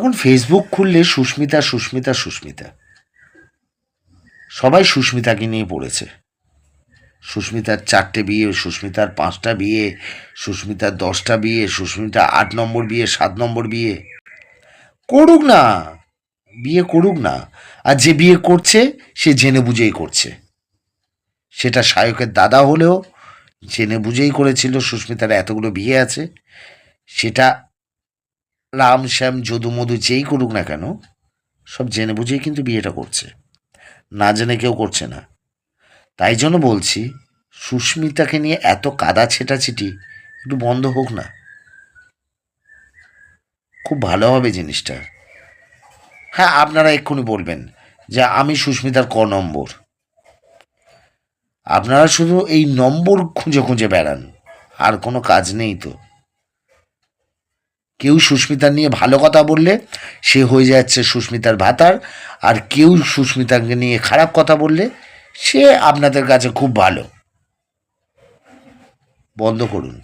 এখন ফেসবুক খুললে সুস্মিতা সুস্মিতা সুস্মিতা, সবাই সুস্মিতাকে নিয়ে পড়েছে। সুস্মিতার 4টে বিয়ে, সুস্মিতার 5টা বিয়ে, সুস্মিতার 10টা বিয়ে, সুস্মিতা 8 নম্বর বিয়ে, 7 নম্বর বিয়ে। করুক না, বিয়ে করুক না। আর যে বিয়ে করছে সে জেনে বুঝেই করছে। সেটা সায়কের দাদা হলেও জেনে বুঝেই করেছিল সুস্মিতার এতগুলো বিয়ে আছে। সেটা রাম শ্যাম যদু মধু যেই করুক না কেন, সব জেনে বুঝেই কিন্তু বিয়েটা করছে, না জেনে কেউ করছে না। তাই জন্য বলছি, সুস্মিতাকে নিয়ে এত কাদা ছেটাছিটি একটু বন্ধ হোক না, খুব ভালো হবে জিনিসটা। হ্যাঁ, আপনারা এক্ষুনি বলবেন যে আমি সুস্মিতার নম্বর। আপনারা শুধু এই নম্বর খুঁজে খুঁজে বেড়ান, আর কোনো কাজ নেই তো। কেউ সুস্মিতা নিয়ে ভালো কথা বললে সে হয়ে যাচ্ছে সুস্মিতার ভাতার, আর কেউ সুস্মিতাকে নিয়ে খারাপ কথা বললে সে আপনাদের কাছে খুব ভালো। বন্ধ করুন।